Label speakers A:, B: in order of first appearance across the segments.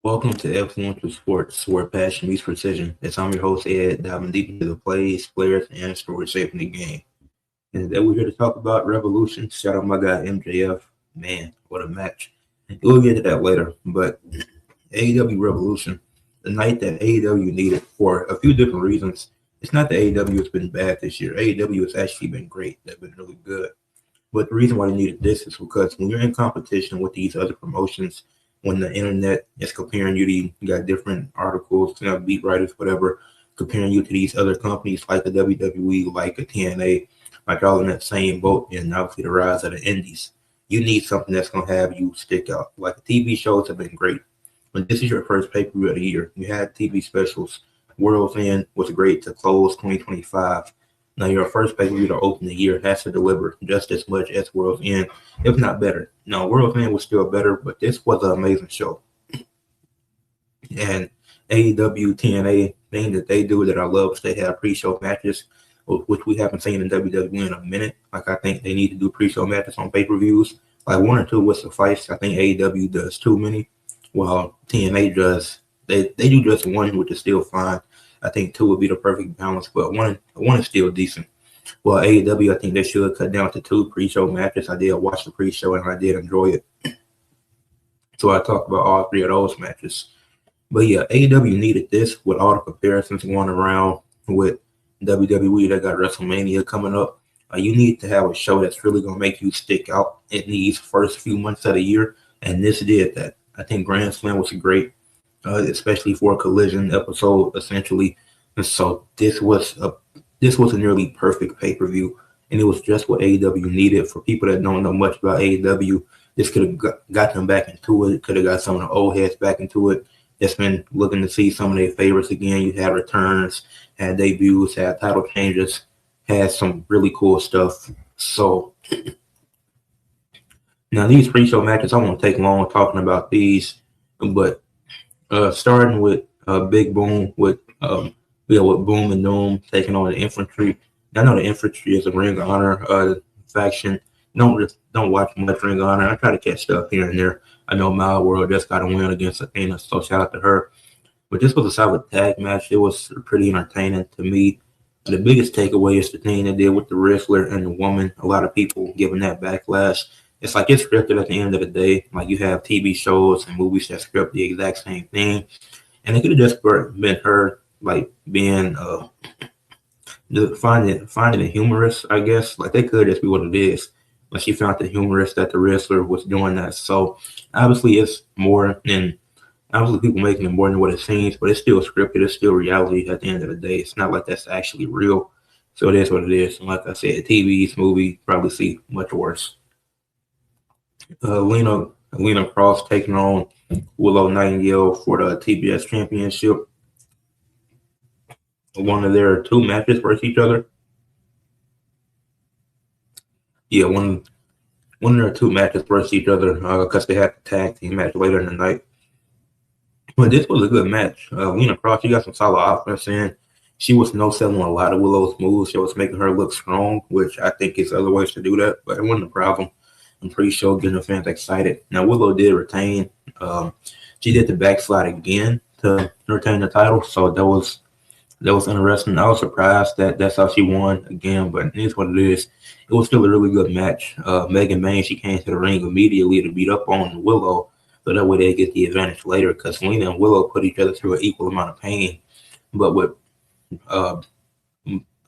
A: Welcome to Ed Fluential Sports, where passion meets precision. As I'm your host, Ed, diving deep into the plays, players, and stories shaping the game. And today we're here to talk about Revolution. Shout out my guy MJF. Man, what a match. We'll get to that later. But AEW Revolution, the night that AEW needed for a few different reasons. It's not that AEW has been bad this year. AEW has actually been great. They've been really good. But the reason why they needed this is because when you're in competition with these other promotions, when the internet is comparing you to, you got different articles, beat writers, whatever, comparing you to these other companies like the WWE, like the TNA, like all in that same boat, and obviously the rise of the indies. You need something that's going to have you stick out. Like the TV shows have been great. When this is your first pay-per-view of the year, you had TV specials. World's End was great to close 2025. Now, your first pay-per-view to open the year has to deliver just as much as World's End, if not better. Now, World's End was still better, but this was an amazing show. And AEW, TNA, thing that they do that I love is they have pre-show matches, which we haven't seen in WWE in a minute. Like, I think they need to do pre-show matches on pay-per-views. Like, one or two would suffice. I think AEW does too many, while TNA does. They do just one, which is still fine. I think two would be the perfect balance, but one is still decent. Well, AEW, I think they should cut down to two pre-show matches. I did watch the pre-show, and I did enjoy it. So I talked about all three of those matches. But yeah, AEW needed this with all the comparisons going around with WWE. They got WrestleMania coming up. You need to have a show that's really going to make you stick out in these first few months of the year, and this did that. I think Grand Slam was great. Especially for a collision episode, essentially. And so this was a nearly perfect pay-per-view, and it was just what AEW needed. For people that don't know much about AEW, this could have got them back into it. Could have got some of the old heads back into it. That's been looking to see some of their favorites again. You had returns, had debuts, had title changes, had some really cool stuff. So now these pre-show matches, I won't take long talking about these, but starting with Big Boom with Boom and Doom taking on the Infantry. I know the Infantry is a Ring of Honor faction. Don't watch much Ring of Honor. I try to catch stuff here and there. I know My World just got a win against Athena, so shout out to her. But this was a solid tag match. It was pretty entertaining to me. The biggest takeaway is the thing they did with the wrestler and the woman. A lot of people giving that backlash. It's like it's scripted at the end of the day. Like you have TV shows and movies that script the exact same thing. And it could have just been her like being finding it humorous, I guess. Like they could just be what it is. But she found it humorous that the wrestler was doing that. So obviously it's more than obviously people making it more than what it seems, but it's still scripted, it's still reality at the end of the day. It's not like that's actually real. So it is what it is. And like I said, TV's movie probably see much worse. Lena Cross taking on Willow Nightingale for the TBS Championship. One of their two matches versus each other. Yeah, one of their two matches versus each other because they had the tag team match later in the night. But this was a good match. Lena Cross, she got some solid offense in. She was no-selling a lot of Willow's moves. She was making her look strong, which I think is other ways to do that, but it wasn't a problem. I'm pretty sure getting the fans excited. Now, Willow did retain. She did the backslide again to retain the title, so that was interesting. I was surprised that that's how she won again, but it is what it is. It was still a really good match. Megan Main, she came to the ring immediately to beat up on Willow, so that way they get the advantage later because Lena and Willow put each other through an equal amount of pain. But with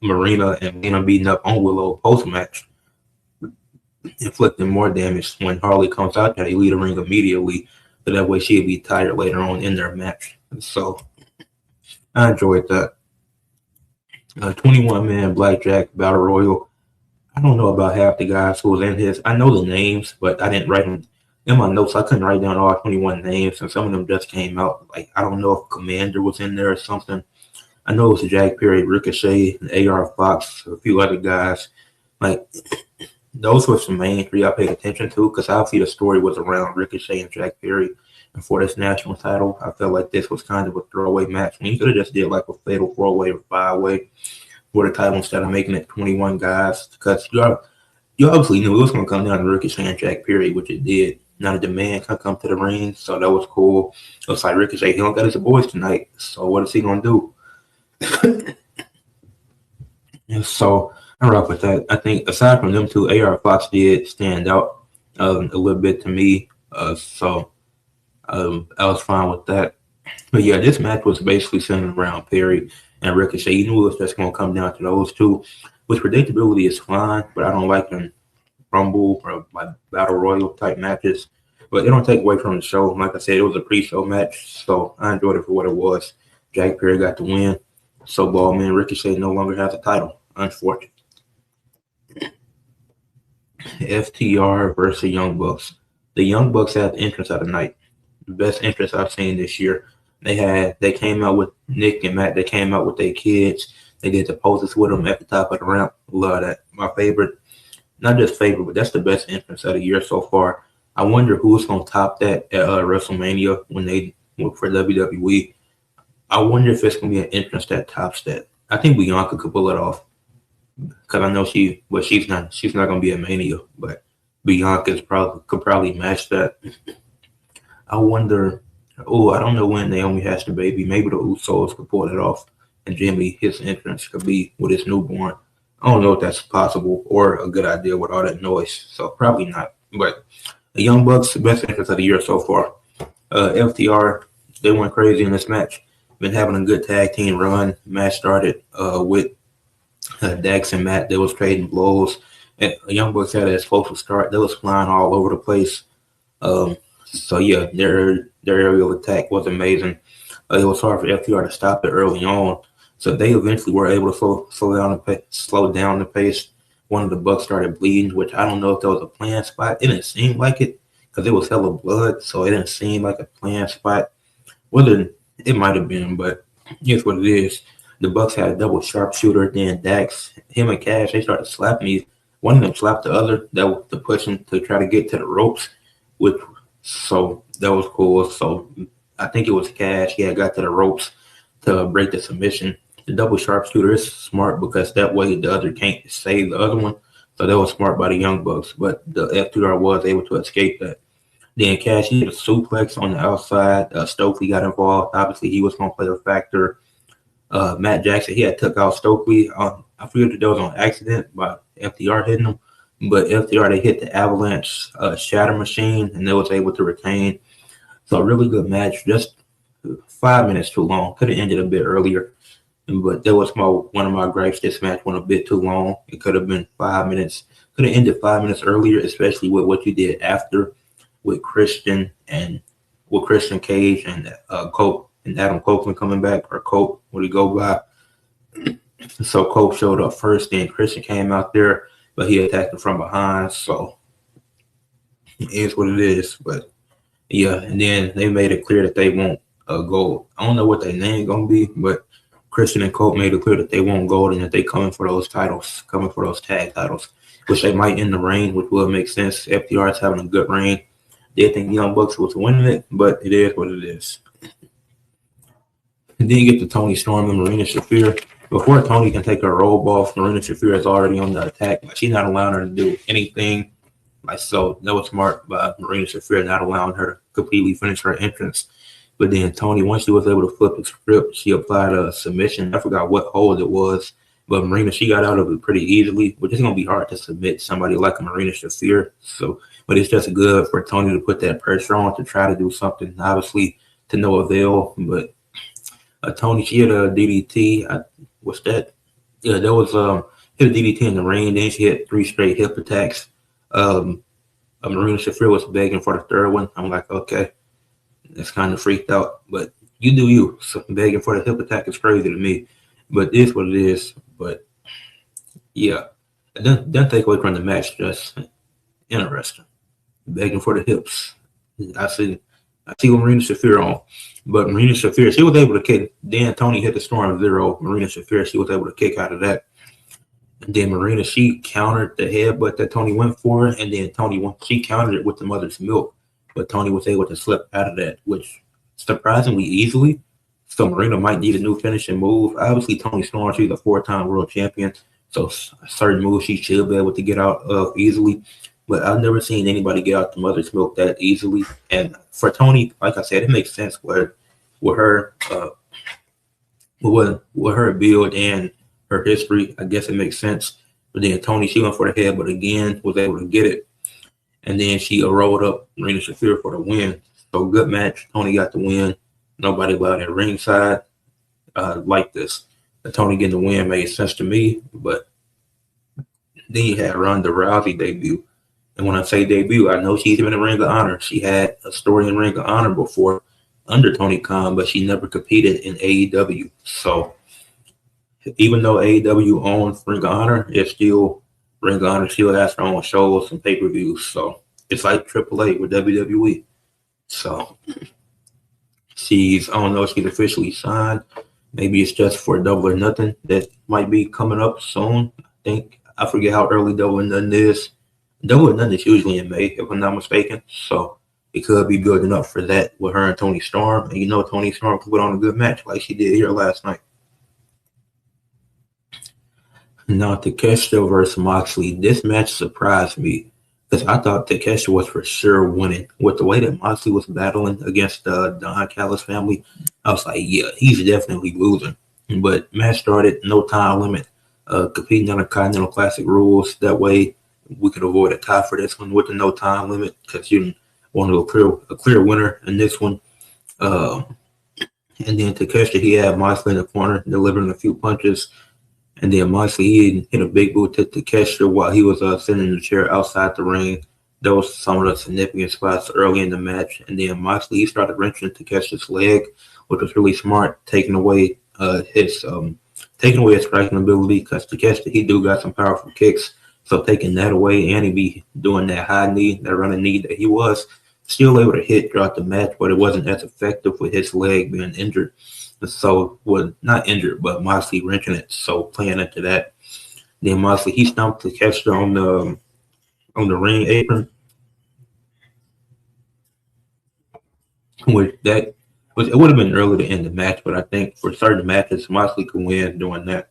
A: Marina and Lena beating up on Willow post-match, inflicting more damage when Harley comes out there. They lead the ring immediately, so that way she'll be tired later on in their match. So I enjoyed that. 21-man Blackjack Battle Royal. I don't know about half the guys who was in his. I know the names, but I didn't write them in my notes. I couldn't write down all 21 names, and some of them just came out. Like I don't know if Commander was in there or something. I know it was Jack Perry, Ricochet, and AR Fox, a few other guys. Like those were some main three I paid attention to because obviously the story was around Ricochet and Jack Perry. And for this national title, I felt like this was kind of a throwaway match. I mean, you could have just did like a fatal 4-way or 5-way for the title instead of making it 21 guys because you obviously knew it was going to come down to Ricochet and Jack Perry, which it did. None of the man can come to the ring, so that was cool. It was like Ricochet, he don't got his boys tonight, so what is he gonna do? And so I rock with that. I think aside from them two, AR Fox did stand out a little bit to me. I was fine with that. But yeah, this match was basically centered around Perry and Ricochet. You knew it was just going to come down to those two, which predictability is fine, but I don't like them Rumble or like Battle Royal type matches. But it don't take away from the show. Like I said, it was a pre-show match, so I enjoyed it for what it was. Jack Perry got the win. So, man, Ricochet no longer has a title. Unfortunate. FTR versus Young Bucks. The Young Bucks had the entrance of the night. The best entrance I've seen this year. They came out with Nick and Matt. They came out with their kids. They did the poses with them at the top of the ramp. Love that. My favorite. Not just favorite, but that's the best entrance of the year so far. I wonder who's going to top that at WrestleMania when they went for WWE. I wonder if it's going to be an entrance that tops that. I think Bianca could pull it off. Because I know she's not going to be a Mania, but Bianca could probably match that. I wonder, I don't know when Naomi has the baby. Maybe the Usos could pull it off, and Jimmy, his entrance could be with his newborn. I don't know if that's possible or a good idea with all that noise, so probably not. But the Young Bucks, the best entrance of the year so far. FTR, they went crazy in this match. Been having a good tag team run. Match started with Dax and Matt. They was trading blows. And the Young Bucks had an explosive start. They was flying all over the place. So yeah, their aerial attack was amazing. It was hard for FTR to stop it early on. So they eventually were able to slow down the pace. One of the Bucks started bleeding, which I don't know if that was a planned spot. It didn't seem like it because it was hella blood, so it didn't seem like a planned spot. Whether it might have been, but here's what it is. The Bucks had a double sharpshooter. Then Dax, him and Cash, they started slapping me. One of them slapped the other. That was to push him to try to get to the ropes. So that was cool. So I think it was Cash. He had got to the ropes to break the submission. The double sharpshooter is smart because that way the other can't save the other one. So that was smart by the Young Bucks. But the FTR was able to escape that. Then Cash, he did a suplex on the outside. Stokely got involved. Obviously, he was going to play a factor. Matt Jackson, he had took out Stokely. I forget if that was on accident by FTR hitting him. But FTR, they hit the Avalanche Shatter Machine, and they was able to retain. So a really good match. Just 5 minutes too long. Could have ended a bit earlier. But that was one of my gripes. This match went a bit too long. It could have been 5 minutes. Could have ended 5 minutes earlier, especially with what you did after with Christian Cage and Cope and Adam Copeland coming back, or Cope, what he go by. So Cope showed up first, then Christian came out there, but he attacked him from behind. So it is what it is. But yeah, and then they made it clear that they won't gold. I don't know what their name gonna be, but Christian and Cope made it clear that they won't gold and that they coming for those titles, coming for those tag titles, which they might end the reign, which will make sense. FTR is having a good reign. They think the Young Bucks was winning it, but it is what it is. And then you get to Tony Storm and Marina Shafir. Before Tony can take her robe off, Marina Shafir is already on the attack. Like, she's not allowing her to do anything. So that was smart by Marina Shafir, not allowing her to completely finish her entrance. But then Tony, once she was able to flip the script, she applied a submission. I forgot what hold it was. But Marina, she got out of it pretty easily, which is going to be hard to submit somebody like a Marina Shafir. But it's just good for Tony to put that pressure on to try to do something, obviously, to no avail. But Tony, she had a DDT. What's that? Yeah, that was hit a DDT in the ring. Then she had 3 straight hip attacks. Marina Shafir was begging for the third one. I'm like, okay, that's kind of freaked out. But you do you. So begging for the hip attack is crazy to me. But it is what it is. But yeah, it doesn't take away from the match. Just interesting. Begging for the hips. I see what Marina Shafir on. But Marina Shafir, she was able to kick. Then Tony hit the Storm 0. Marina Shafir, she was able to kick out of that. And then Marina, she countered the headbutt that Tony went for. And then she countered it with the mother's milk. But Tony was able to slip out of that, which surprisingly easily. So Marina might need a new finishing move. Obviously, Tony Storm, she's a 4-time world champion. So certain moves she should be able to get out of easily. but I've never seen anybody get out the mother's milk that easily. And for Tony, like I said, it makes sense with her with her build and her history. I guess it makes sense. But then Tony, she went for the head, but again was able to get it. And then she rolled up Rena Shafir for the win. So good match. Tony got the win. Nobody allowed at ringside like this. Tony getting the win made sense to me, but then you had Ronda Rousey debut. And when I say debut, I know she's been in Ring of Honor. She had a story in Ring of Honor before under Tony Khan, but she never competed in AEW. So even though AEW owns Ring of Honor, it's still Ring of Honor still has her own shows and pay-per-views. So it's like AAA with WWE. So I don't know if she's officially signed. Maybe it's just for Double or Nothing that might be coming up soon. I forget how early Double or Nothing is. Double or Nothing is usually in May, if I'm not mistaken. So it could be building up for that with her and Toni Storm. And Toni Storm could put on a good match like she did here last night. Now, Takeshita versus Moxley. This match surprised me because I thought Takeshita was for sure winning. With the way that Moxley was battling against the Don Callis family, I was like, yeah, he's definitely losing. But match started, no time limit, competing on the Continental Classic rules. That way, we could avoid a tie for this one with the no time limit because you wanted a clear winner in this one. And then Takeshita, he had Moxley in the corner, delivering a few punches. And then Moxley, he hit a big boot to Takeshita while he was sitting in the chair outside the ring. Those were some of the significant spots early in the match. And then Moxley, he started wrenching Takeshita's leg, which was really smart, taking away his striking ability because Takeshita, he do got some powerful kicks. So taking that away, and he be doing that high knee, that running knee that he was still able to hit throughout the match, but it wasn't as effective with his leg being injured. So, well, not injured, but Moxley wrenching it. So playing into that, then Moxley, he stomped Takeshita on the ring apron, it would have been early to end the match, but I think for certain matches, Moxley could win doing that.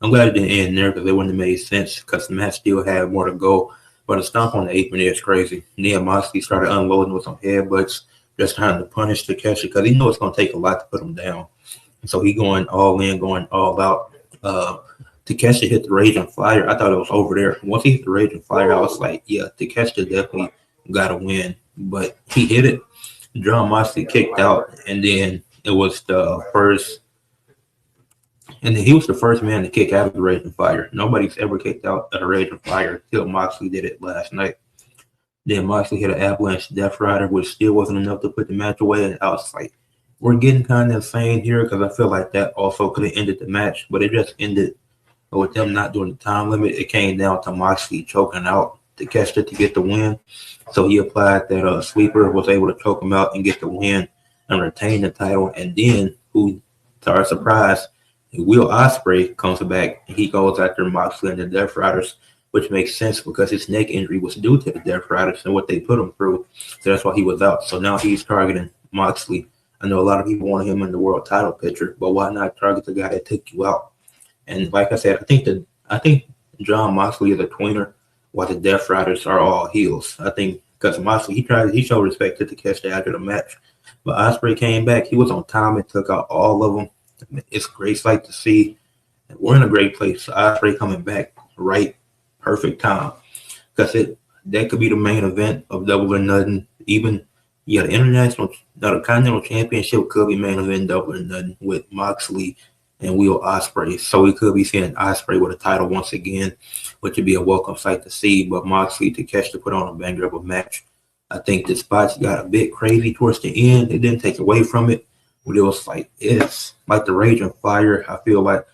A: I'm glad it didn't end there because it wouldn't have made sense because the match still had more to go. But a stomp on the apron is crazy. And then Moxley started unloading with some headbutts, just trying to punish Takeshita because he knows it's going to take a lot to put him down. And so he going all in, going all out. Takeshita hit the Raging Fire. I thought it was over there. Once he hit the Raging Fire, I was like, yeah, Takeshita definitely got to win. But he hit it. John Moxley kicked out, and then it was the first. And then he was the first man to kick out of the Raging Fire. Nobody's ever kicked out of the Raging Fire until Moxley did it last night. Then Moxley hit an avalanche Death Rider, which still wasn't enough to put the match away. And I was like, we're getting kind of insane here because I feel like that also could have ended the match, but it just ended with them not doing the time limit. It came down to Moxley choking out Takeshita to get the win. So he applied that sweeper, was able to choke him out and get the win and retain the title. And then, to our surprise, Will Ospreay comes back and he goes after Moxley and the Death Riders, which makes sense because his neck injury was due to the Death Riders and what they put him through. So that's why he was out. So now he's targeting Moxley. I know a lot of people want him in the world title picture, but why not target the guy that took you out? And like I said, I think John Moxley is a tweener, while the Death Riders are all heels. I think because Moxley, he showed respect to Takeshita after the match. But Ospreay came back. He was on time and took out all of them. It's a great sight to see. We're in a great place. Ospreay coming back right, perfect time. Because that could be the main event of Double or Nothing. Even the Continental Championship could be main event Double or Nothing with Moxley and Will Ospreay. So we could be seeing Ospreay with a title once again, which would be a welcome sight to see. But Moxley to put on a banger of a match. I think the spots got a bit crazy towards the end. It didn't take away from it. But it was like, it's like the Raging Fire. I feel like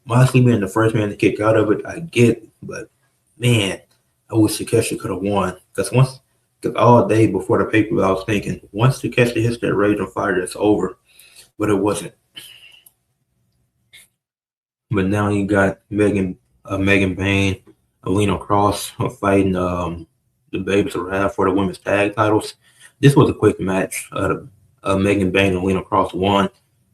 A: Moxley being the first man to kick out of it, I get it. But, man, I wish Takeshita could have won. Because all day before the pay-per-view, I was thinking, once Takeshita hits that Raging Fire, it's over. But it wasn't. But now you got Megan Bayne, Alina Cross fighting the Babes of Wrath for the women's tag titles. This was a quick match. Megan Bayne and Alina Cross won.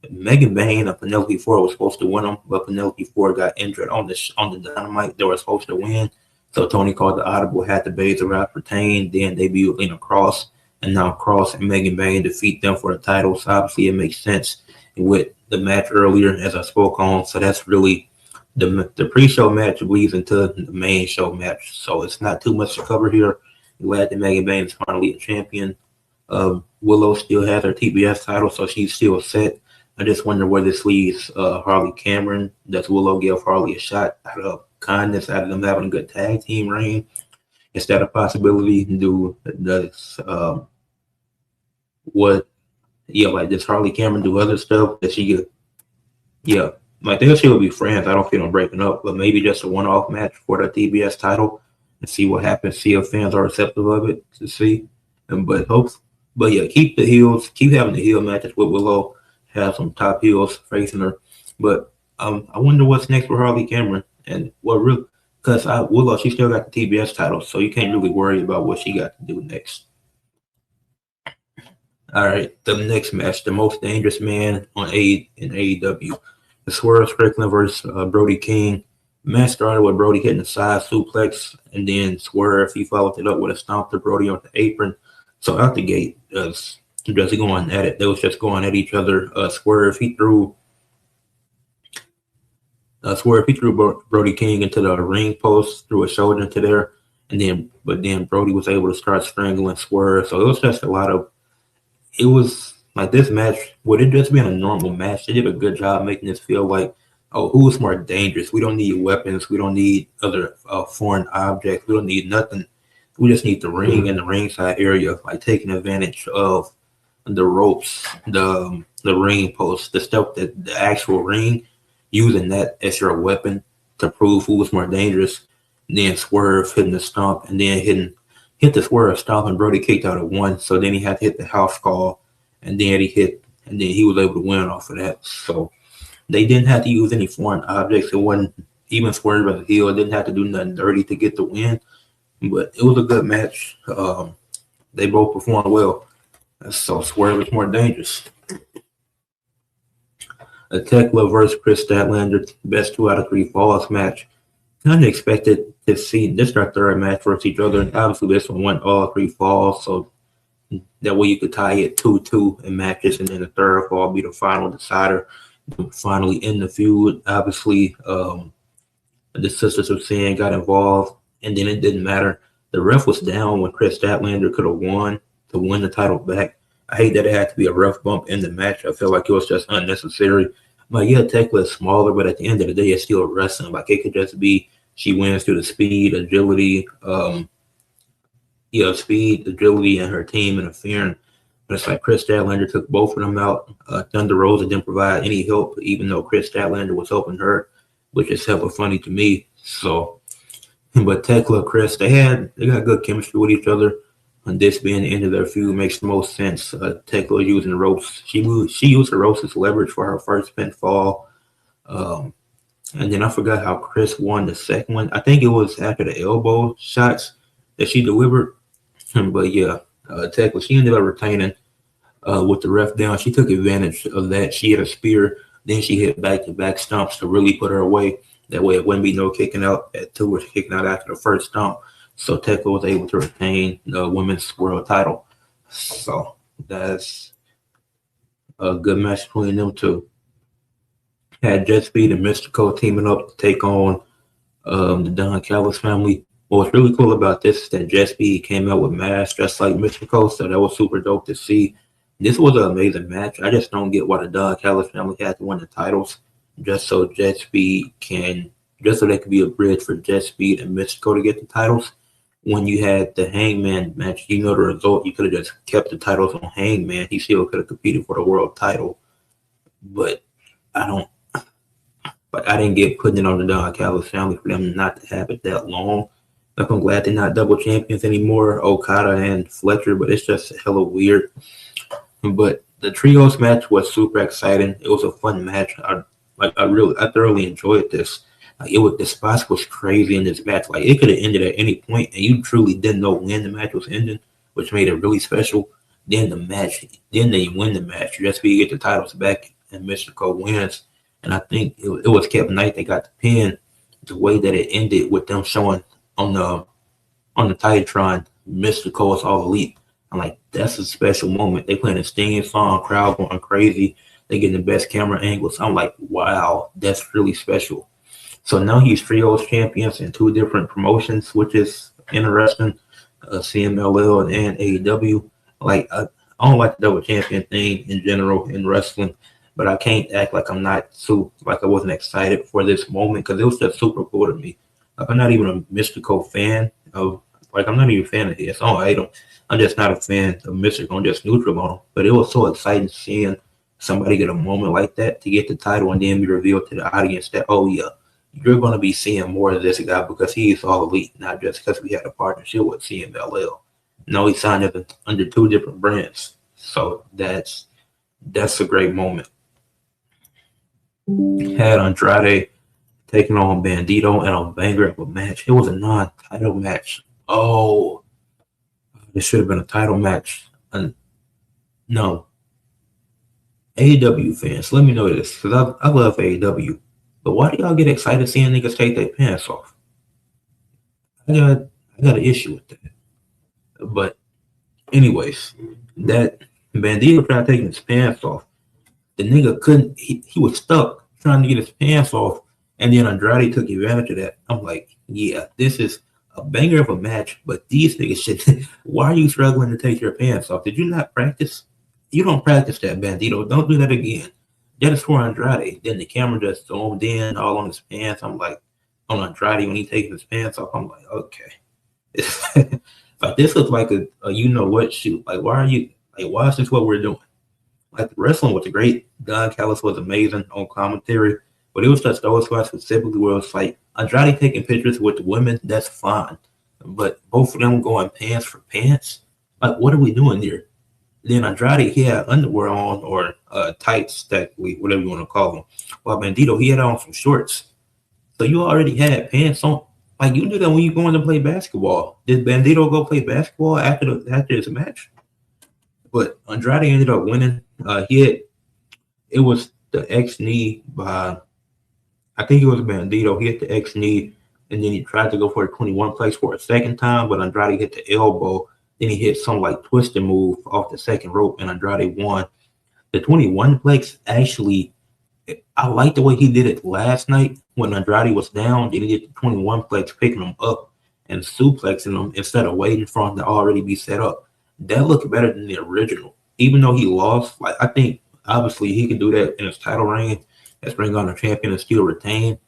A: Megan Bayne and Penelope Ford was supposed to win them, but Penelope Ford got injured on the Dynamite. They were supposed to win. So Tony called the audible, had the Baszler route retained, then debuted Lena Cross, and now Cross and Megan Bayne defeat them for the title. So obviously it makes sense with the match earlier, as I spoke on. So that's really the pre-show match bleeds into the main show match. So it's not too much to cover here. Glad that Megan Bayne is finally a champion. Willow still has her TBS title, so she's still set. I just wonder where this leaves Harley Cameron. Does Willow give Harley a shot out of kindness, out of them having a good tag team reign? Is that a possibility? Does does Harley Cameron do other stuff that she get? Yeah, like they'll still be friends. I don't feel them breaking up, but maybe just a one-off match for the TBS title and see what happens. See if fans are receptive of it to see. But yeah, keep the heels, keep having the heel matches with Willow. Have some top heels facing her, but I wonder what's next for Harley Cameron and what really, because Willow, she still got the TBS title, so you can't really worry about what she got to do next. All right, the next match, the most dangerous man in AEW, the Swerve Strickland versus Brody King. The match started with Brody hitting a side suplex, and then Swerve, he followed it up with a stomp to Brody on the apron. So out the gate, just going at it. They was just going at each other. Swerve, he threw Brody King into the ring post, threw a shoulder into there, but then Brody was able to start strangling Swerve. So it was just it was like this match, would it just been a normal match? They did a good job making this feel like, oh, who's more dangerous? We don't need weapons. We don't need other foreign objects. We don't need nothing. We just need the ring and the ringside area, like taking advantage of the ropes, the ring post, the stuff, that the actual ring, using that as your weapon to prove who was more dangerous. And then Swerve hitting the stomp, and then hit the Swerve stomp, and Brody kicked out at one. So then he had to hit the house call, and then he was able to win off of that. So they didn't have to use any foreign objects. It wasn't even Swerve as a heel. It didn't have to do nothing dirty to get the win. But it was a good match. They both performed well. So Swerve is more dangerous. A Tekla versus Chris Statlander, best 2 out of 3 falls match. Kind of expected to see this their third match versus each other. And obviously this one went all 3 falls. So that way you could tie it 2-2 in matches. And then the third fall be the final decider. Finally in the feud. Obviously, the Sisters of Sin got involved. And then it didn't matter. The ref was down when Chris Statlander could have won to win the title back. I hate that it had to be a rough bump in the match. I feel like it was just unnecessary. Like, yeah, Tekla is smaller, but at the end of the day, it's still wrestling. Like, it could just be she wins through the speed, agility, agility, and her team interfering. But it's like Chris Statlander took both of them out. Thunder Rosa didn't provide any help, even though Chris Statlander was helping her, which is hella funny to me. So, but Tekla, Chris, they got good chemistry with each other. And this being the end of their feud makes the most sense. Tekla using ropes. She used the ropes as leverage for her first pinfall. And then I forgot how Chris won the second one. I think it was after the elbow shots that she delivered. But yeah, Tekla, she ended up retaining with the ref down. She took advantage of that. She hit a spear. Then she hit back-to-back stomps to really put her away. That way it wouldn't be no kicking out at 2 or kicking out after the first stomp. So Tekla was able to retain the women's world title. So that's a good match between them two. Had Jet Speed and Mystico teaming up to take on the Don Callis family. What's really cool about this is that Jet Speed came out with masks just like Mystico, so that was super dope to see. This was an amazing match. I just don't get why the Don Callis family had to win the titles just so they could be a bridge for Jet Speed and Mystico to get the titles. When you had the Hangman match, you know the result. You could have just kept the titles on Hangman. He still could have competed for the world title. But I didn't get putting it on the Don Callis family for them not to have it that long. Like, I'm glad they're not double champions anymore, Okada and Fletcher, but it's just hella weird. But the trios match was super exciting. It was a fun match. I thoroughly enjoyed this. The spots was crazy in this match. Like, it could have ended at any point, and you truly didn't know when the match was ending, which made it really special. Then they win the match. Just be get the titles back, and Mystico wins. And I think it was Kevin Knight that got the pin. The way that it ended with them showing on the Titantron, Mr. Cole's All Elite. I'm like, that's a special moment. They playing a Sting song, crowd going crazy. They getting the best camera angles. I'm like, wow, that's really special. So now he's trios champions in 2 different promotions, which is interesting. CMLL and AEW. Like, I don't like the double champion thing in general in wrestling, but I can't act like I'm not like I wasn't excited for this moment because it was just super cool to me. Like, I'm not even a Mystical fan of, like, I'm not even a fan of his. I don't hate him. I'm just not a fan of Mystical. I'm just neutral on him. But it was so exciting seeing somebody get a moment like that to get the title and then be revealed to the audience that, oh, yeah, you're going to be seeing more of this guy because he's All Elite, not just because we had a partnership with CMLL. No, he signed under 2 different brands. So that's a great moment. Had Andrade taking on Bandito in a banger of a match. It was a non-title match. Oh, it should have been a title match. No. AEW fans, let me know this, because I love AEW. But why do y'all get excited seeing niggas take their pants off? I got an issue with that. But anyways, that Bandito tried taking his pants off. The nigga couldn't, he was stuck trying to get his pants off, and then Andrade took advantage of that. I'm like, yeah, this is a banger of a match, but these niggas should, why are you struggling to take your pants off? Did you not practice? You don't practice that, Bandito. Don't do that again. That is for Andrade. Then the camera just zoomed in all on his pants. I'm like, on Andrade when he taking his pants off, I'm like, okay. Like, this looks like a you know what shoot. Like, why is this what we're doing? Like, the wrestling was great. Don Callis was amazing on commentary, but it was just those spots specifically where it's like Andrade taking pictures with the women, that's fine. But both of them going pants for pants, like, what are we doing here? Then Andrade, he had underwear on, or tights, whatever you want to call them. While Bandito, he had on some shorts. So you already had pants on. Like, you do that when you going to play basketball. Did Bandito go play basketball after his match? But Andrade ended up winning. It was the X knee by, I think it was Bandito. He hit the X knee, and then he tried to go for the 21 place for a second time, but Andrade hit the elbow. Then he hit some like twisted move off the second rope, and Andrade won. The 21 plex, actually, I like the way he did it last night when Andrade was down. Then he did the 21 plex, picking him up and suplexing him instead of waiting for him to already be set up. That looked better than the original. Even though he lost, like, I think obviously he can do that in his title reign as Ring Honor champion and still retain.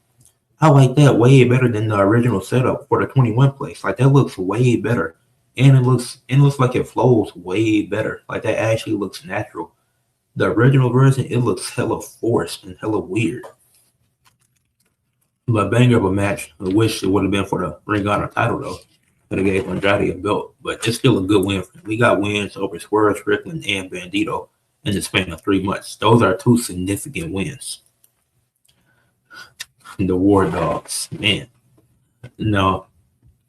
A: I like that way better than the original setup for the 21 place. Like, that looks way better. And it looks like it flows way better. Like, that actually looks natural. The original version, it looks hella forced and hella weird. But banger of a match. I wish it would have been for the Ring Honor title, though. Could have gave Andrade a belt. But it's still a good win for him. We got wins over Swerve, Strickland, and Bandito in the span of 3 months. Those are 2 significant wins. The War Dogs, man. No,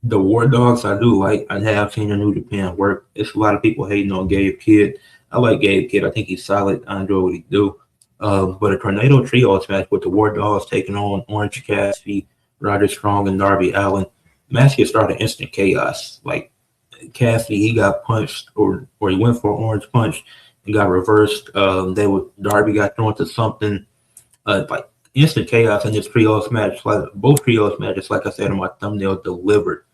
A: the War Dogs I do like. I have seen the New Japan work. It's a lot of people hating on Gabe Kidd. I like Gabe Kidd. I think he's solid. I enjoy what he do. But a Tornado Trios match with the War Dogs taking on Orange Cassidy, Roderick Strong, and Darby Allin. Match gets started instant chaos. Like, Cassidy, he got punched, or he went for an orange punch and got reversed. Darby got thrown to something. Like, instant chaos in this trios match. Like, both trios matches, like I said in my thumbnail, delivered.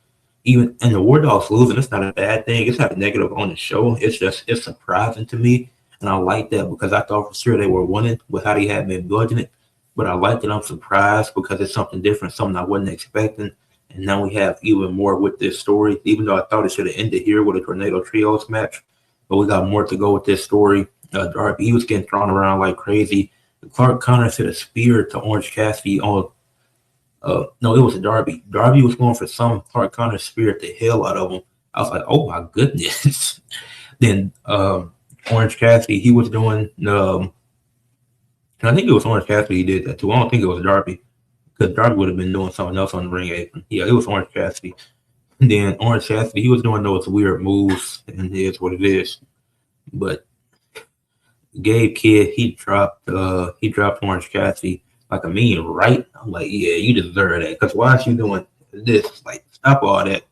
A: Even and the War Dogs losing, it's not a bad thing. It's not a negative on the show. It's surprising to me, and I like that because I thought for sure they were winning with how they had been building it. But I like that I'm surprised because it's something different, something I wasn't expecting. And now we have even more with this story. Even though I thought it should have ended here with a Tornado Trios match, but we got more to go with this story. Darby, he was getting thrown around like crazy. Clark Connors hit a spear to Orange Cassidy on. No, it was a Darby. Darby was going for some Clark Connors spear the hell out of him. I was like, oh my goodness. Then Orange Cassidy, he was doing. And I think it was Orange Cassidy he did that too. I don't think it was Darby, because Darby would have been doing something else on the ring apron. Yeah, it was Orange Cassidy. And then Orange Cassidy, he was doing those weird moves, and it's what it is. But Gabe Kidd, he dropped Orange Cassidy like a mean right. I'm like, yeah, you deserve that. Because why is you doing this? Like, Stop all that,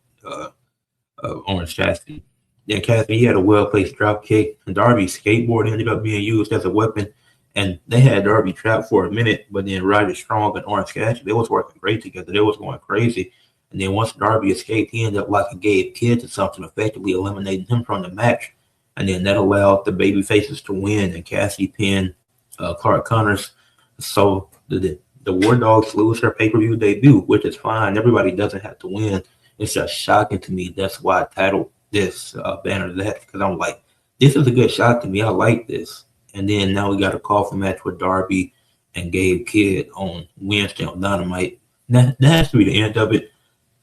A: Orange Cassidy. Then Cassidy, he had a well-placed drop kick, and Darby's skateboard ended up being used as a weapon. And they had Darby trapped for a minute, but then Roderick Strong and Orange Cassidy, they was working great together. They was going crazy. And then once Darby escaped, he ended up like a Gabe Kidd to something, effectively eliminating him from the match. And then that allowed the baby faces to win, and Cassidy pinned Clark Connors. So the War Dogs lose their pay-per-view debut, which is fine. Everybody doesn't have to win. It's just shocking to me. That's why I titled this banner that, because I'm like, this is a good shock to me. I like this. And then now we got a coffin match with Darby and Gabe Kidd on Wednesday on Dynamite. That has to be the end of it.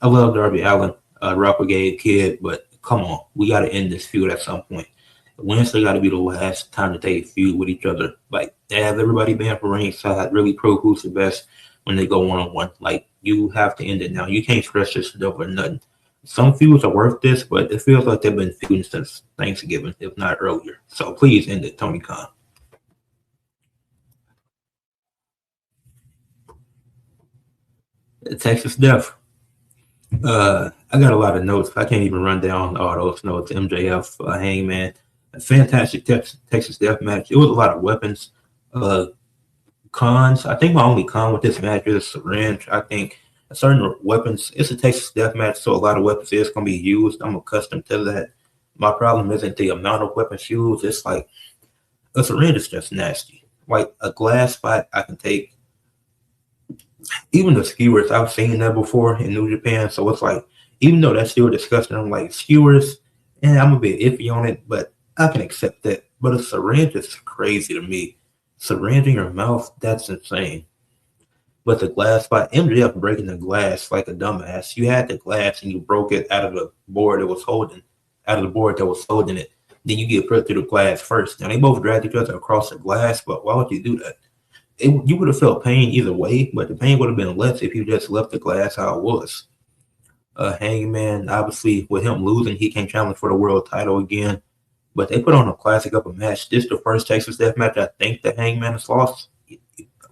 A: I love Darby Allin, rock with Gabe Kidd, but come on, we got to end this feud at some point. Wednesday got to be the last time that they feud with each other. Like, they have everybody banned from ringside, really prove who's the best when they go one-on-one. Like, you have to end it now. You can't stretch this over nothing. Some feuds are worth this, but it feels like they've been feuding since Thanksgiving, if not earlier. So please end it, Tony Khan. Texas Death. I got a lot of notes. I can't even run down all those notes. MJF, Hangman, a fantastic Texas Death match. It was a lot of weapons. Cons. I think my only con with this match is a syringe. I think certain weapons, it's a Texas Death match, so a lot of weapons is going to be used. I'm accustomed to that. My problem isn't the amount of weapons used. It's like a syringe is just nasty. Like a glass spot, I can take. Even the skewers, I've seen that before in New Japan. So it's like, even though that's still disgusting, I'm like, skewers, and I'm a bit iffy on it, but I can accept that. But a syringe is crazy to me. Syringe in your mouth, that's insane. But the glass spot, MJF breaking the glass like a dumbass. You had the glass and you broke it out of the board that was holding it. Then you get put through the glass first. Now they both dragged each other across the glass, but why would you do that? You would have felt pain either way, but the pain would have been less if you just left the glass how it was. Hangman, obviously, with him losing, he can't challenge for the world title again. But they put on a classic up a match. This is the first Texas Death match I think that Hangman has lost.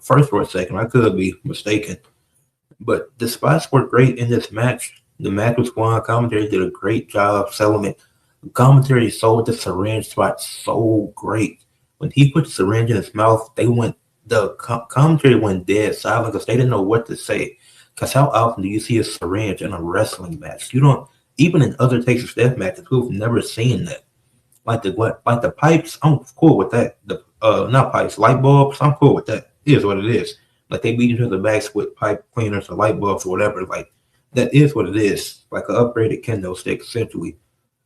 A: First or second, I could be mistaken. But the spots were great in this match. The match was won. Commentary did a great job selling it. The commentary sold the syringe spot so great. When he put the syringe in his mouth, the commentary went dead silent because they didn't know what to say. Because how often do you see a syringe in a wrestling match? You don't, even in other Texas Death matches, we've never seen that. Like the pipes, I'm cool with that. Not pipes, light bulbs, I'm cool with that. It is what it is. Like they beat each other backs with pipe cleaners or light bulbs or whatever. Like that is what it is. Like an upgraded kendo stick, essentially.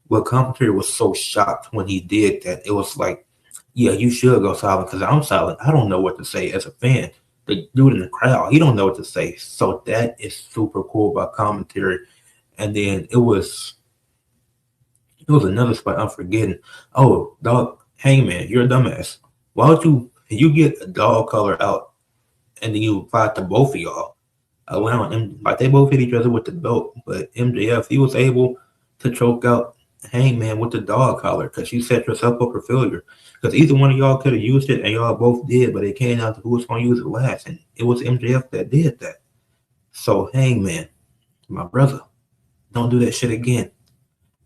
A: Well, commentary was so shocked when he did that. It was like, yeah, you should go silent because I'm silent. I don't know what to say as a fan. The dude in the crowd, he don't know what to say. So that is super cool about commentary. And then it was another spot I'm forgetting. Oh, dog, Hangman, you're a dumbass. Why would you get a dog collar out and then you fight to both of y'all? Allowing them, like they both hit each other with the belt, but MJF, he was able to choke out Hangman with the dog collar because you set yourself up for failure. Because either one of y'all could have used it and y'all both did, but it came down to who was going to use it last. And it was MJF that did that. So Hangman, my brother, don't do that shit again.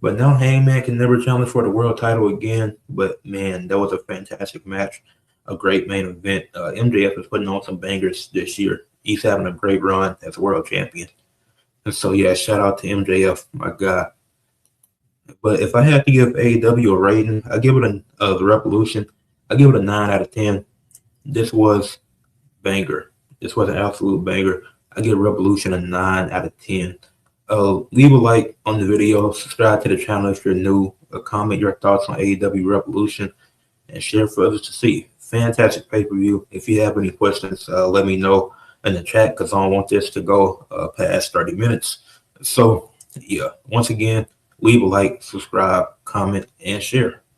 A: But now Hangman can never challenge for the world title again. But man, that was a fantastic match. A great main event. MJF is putting on some bangers this year. He's having a great run as world champion. And so yeah, shout out to MJF, my God. But if I had to give AEW a rating, I give it the Revolution. I give it a 9 out of 10. This was banger. This was an absolute banger. I give Revolution a 9 out of 10. Leave a like on the video. Subscribe to the channel if you're new. Comment your thoughts on AEW Revolution and share for others to see. Fantastic pay-per-view. If you have any questions, let me know in the chat because I don't want this to go past 30 minutes. So, yeah, once again, leave a like, subscribe, comment, and share.